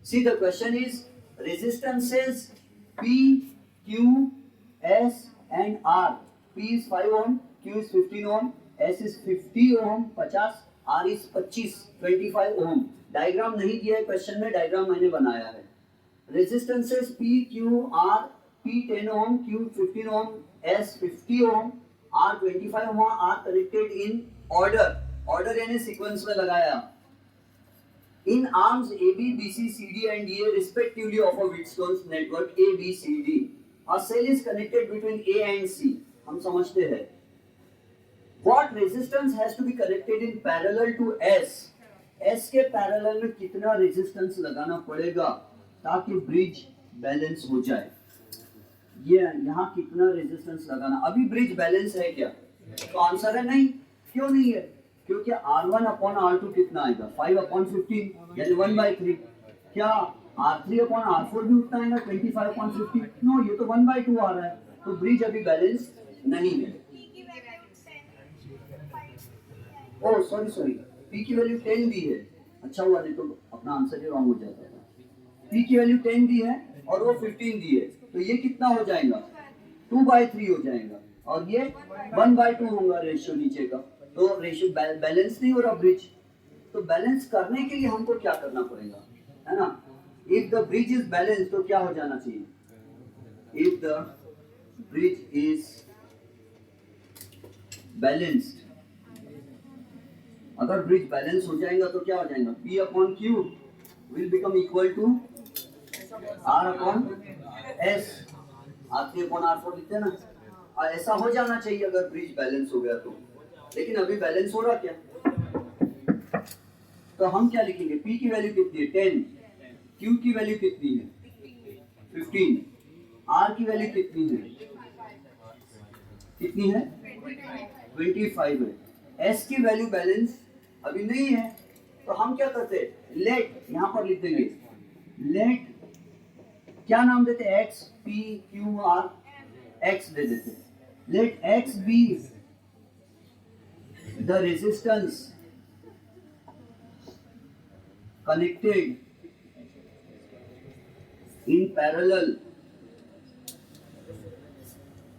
See, the question is resistances P, Q, S and R. P is 5 ohm, Q is 15 ohm, S is 50 ohm 50, R is 25 25 ohm. Diagram नहीं दिया है question में, diagram मैंने बनाया है. Resistances P, Q, R, P 10 ohm, Q 15 ohm, S 50 ohm, R 25 ohm are connected in order. Order यानी sequence में लगाया. In arms AB, BC, CD and DA respectively of a Wheatstone's network A, B, C, D. A cell is connected between A and C. हम समझते हैं. What resistance has to be connected in parallel to S? S के parallel में कितना resistance लगाना पड़ेगा ताकि bridge balance हो जाए? ये यहाँ कितना रेजिस्टेंस लगाना? अभी ब्रिज बैलेंस है क्या? तो आंसर है नहीं. क्यों नहीं है? क्योंकि R1 अपॉन R2 कितना आएगा? 5 अपॉन 15 यानी 1/3. क्या R3 अपॉन R4 भी उतना आएगा 25 अपॉन 50? नो, ये तो 1/2 आ रहा है. तो ब्रिज अभी बैलेंस नहीं है. ओह सॉरी, P की वैल्यू 10 दी है. अच्छा हुआ, नहीं तो अपना आंसर ही रॉन्ग हो जाता था. P की वैल्यू 10 दी है और वो 15 दी है, तो ये कितना हो जाएगा? 2/3 हो जाएगा और ये 1/2 होगा रेशियो नीचे का. तो रेशियो बैलेंस नहीं हो रहा ब्रिज. तो बैलेंस करने के लिए हमको क्या करना पड़ेगा, है ना? If the bridge is balance तो क्या हो जाना चाहिए? If the bridge is balanced, अगर ब्रिज बैलेंस हो जाएगा तो क्या हो जाएगा? P upon Q will become equal to R upon S. R3 upon R4 लिखते हैं ना. ऐसा हो जाना चाहिए अगर ब्रिज बैलेंस हो गया तो. लेकिन अभी बैलेंस हो रहा क्या? तो हम क्या लिखेंगे? P की वैल्यू कितनी है? 10. Q की वैल्यू कितनी है? 15. R की वैल्यू कितनी है? कितनी है? 25 है. S की वैल्यू बैलेंस अभी नहीं है, तो हम क्या करते हैं? लेट, यहाँ पर लिख देंगे लेट, क्या नाम देते हैं? X, P, Q, R, X दे देते हैं. Let X be the resistance connected in parallel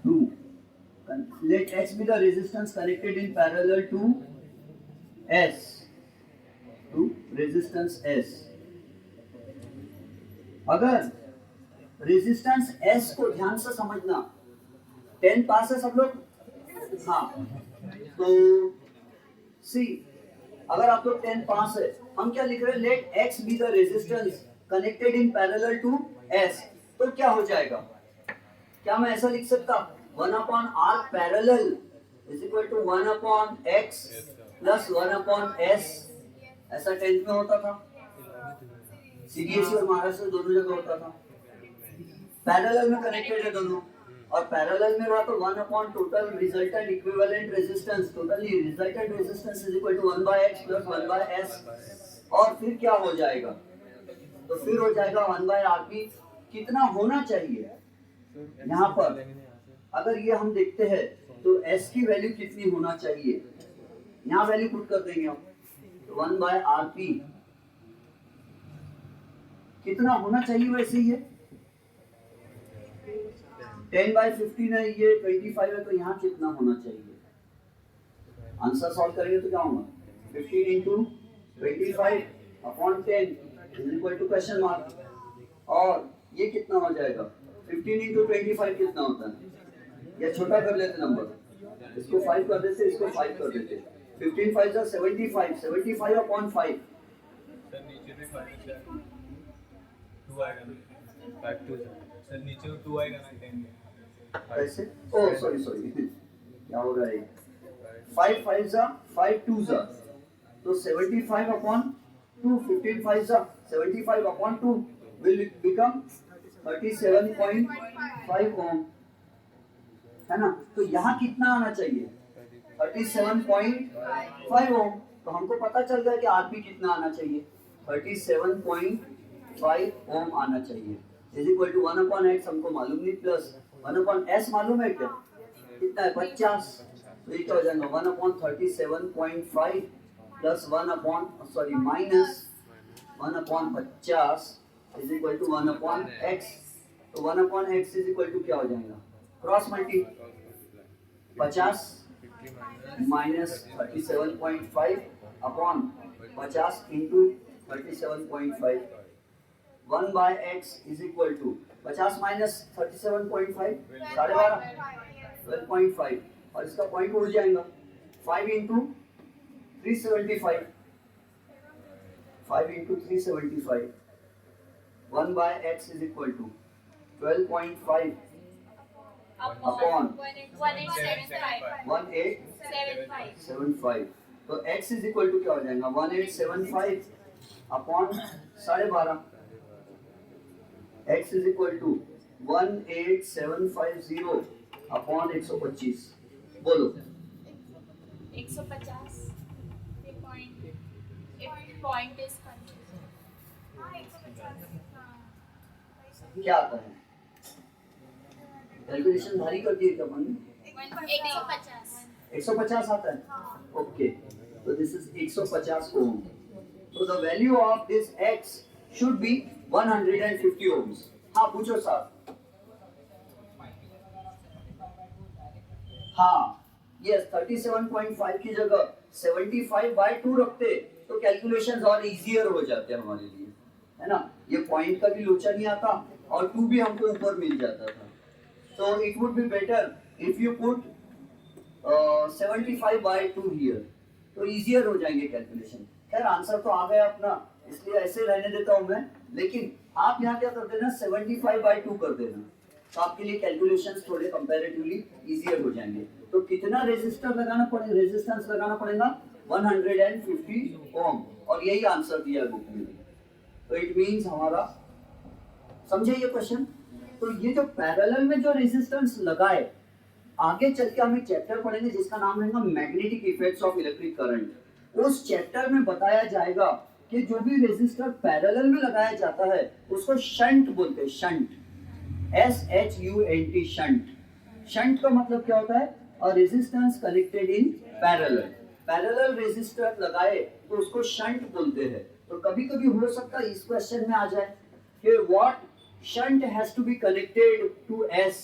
to, let X be the resistance connected in parallel to S, to resistance S. अगर रेजिस्टेंस S को ध्यान से समझना, 10 पास है सब लोग? हाँ. तो सी, अगर आप लोग 10 पास है, हम क्या लिख रहे हैं? Let X be the resistance connected in parallel to S. तो क्या हो जाएगा? क्या मैं ऐसा लिख सकता? 1 upon R parallel is equal to 1 upon X plus 1 upon S. ऐसा 10th में होता था. सीबीएसई और महाराष्ट्र दोनों जगह होता था. पैरेलल में कनेक्टेड है दोनों, और पैरेलल में रहा तो 1 upon total resultant equivalent resistance, totally resultant resistance is equal to 1/x plus 1/s. और फिर क्या हो जाएगा? तो फिर हो जाएगा 1/rp. कितना होना चाहिए यहाँ पर? अगर ये हम देखते हैं तो s की वैल्यू कितनी होना चाहिए? यहाँ वैल्यू पुट कर देंगे हम. तो 1/rp कितना होना चाहिए? वैसे ये 10/15 है, ये 25 है, तो यहाँ कितना होना चाहिए? आंसर सॉल्व करेंगे तो क्या होगा? 15 into 25 upon 10 is equal to question mark. और ये कितना हो जाएगा? 15 इंटू 25 कितना होता है? या छोटा कर लेते नंबर, इसको 5 कर देते, इसको 5 कर देते. 15 5 जा 75, 75 अपॉन 5. सर नीचे भी 5 2 आएगा ना. 5 2 सर नीचे 2 आएगा ना 10 में. कैसे? ओह सॉरी क्या हो रहा है? 5 5 जा 5 2 जा, तो 75 अपॉन 2. 15 5 जा 75 अपॉन 2 will become 37.5 ohm, है ना? तो यहाँ कितना आना चाहिए? 37.5 ohm. तो हमको पता चल गया कि आरपी कितना आना चाहिए? 37.5 ohm आना चाहिए. Is equal to 1 upon x हमको मालूम नहीं, प्लस 1 अपॉन s मालूम है क्या? कितना है? 50. तो ये क्या हो जाएगा? 1 upon 37.5 plus 1 upon minus 1 upon 50 is equal to 1 upon x. तो 1 upon x is equal to क्या हो जाएगा, cross multi 50 minus 37.5 upon 50 into 37.5। 1 by x is equal to 50 minus 37.5 12.5 और इसका पॉइंट उड़ जाएगा 5 into 375 5 into 375 1 by x is equal to 12.5 upon 1875 तो x is equal to क्या हो जाएगा 1875 upon 12.5 x is equal to 18750 upon 125 बोलो 150 पॉइंट इज क्या आता है कैलकुलेशन भारी कर दिए क्या अपन ने 150 आता है okay so this is 150 ohm so the value of this x should be 150 ohms हाँ पूछो साहब हाँ यस 37.5 की जगह 75/2 रखते तो कैलकुलेशंस और इजियर हो जाते हमारे लिए है ना ये पॉइंट का भी लोचा नहीं आता और 2 भी हमको ऊपर मिल जाता था so it would be better if you put 75/2 here तो इजियर हो जाएंगे कैलकुलेशन खैर आंसर तो आ गया अपना इसलिए ऐसे रहने देता हूं मैं लेकिन आप यहाँ क्या कर देना 75/2 कर देना तो आपके लिए कैलकुलेशंस थोड़े कंपैरेटिवली इजियर हो जाएंगे तो कितना रेजिस्टर लगाना पड़ेगा रेजिस्टेंस लगाना पड़ेगा 150 ओम और यही आंसर दिया बुक में तो इट मींस हमारा समझे ये क्वेश्चन तो ये जो पैरेलल में जो रेजिस्टेंस लगाए आगे चल के हम एक चैप्टर पढ़ेंगे जिसका नाम रहेगा magnetic effects of electric current उस चैप्टर में बताया जाएगा कि जो भी रेजिस्टर पैरेलल में लगाया जाता है उसको शंट बोलते हैं शंट SHUNT शंट शंट का मतलब क्या होता है a resistance connected in parallel resistor लगाए तो उसको शंट बोलते हैं तो कभी कभी हो सकता है इस क्वेश्चन में आ जाए कि what shunt has to be connected to S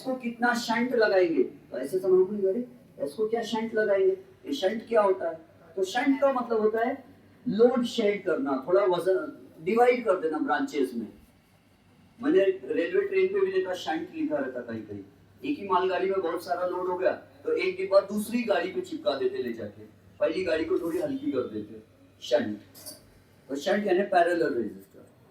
को कितना शंट लगाएंगे तो ऐसे समझ अरे S को क्या शंट लगाएंगे ये शंट क्या होता है तो शंट का मतलब होता है लोड शेड करना थोड़ा वजन डिवाइड कर देना ब्रांचेस में मैंने रेलवे ट्रेन पे भी देखा शंट लिखा रहता कहीं कहीं एक ही मालगाड़ी में बहुत सारा लोड हो गया तो एक डिब्बा दूसरी गाड़ी पे चिपका देते ले जाके पहली गाड़ी को थोड़ी हल्की कर देते शंट तो शंट यानी पैरेलल रेजिस्टेंस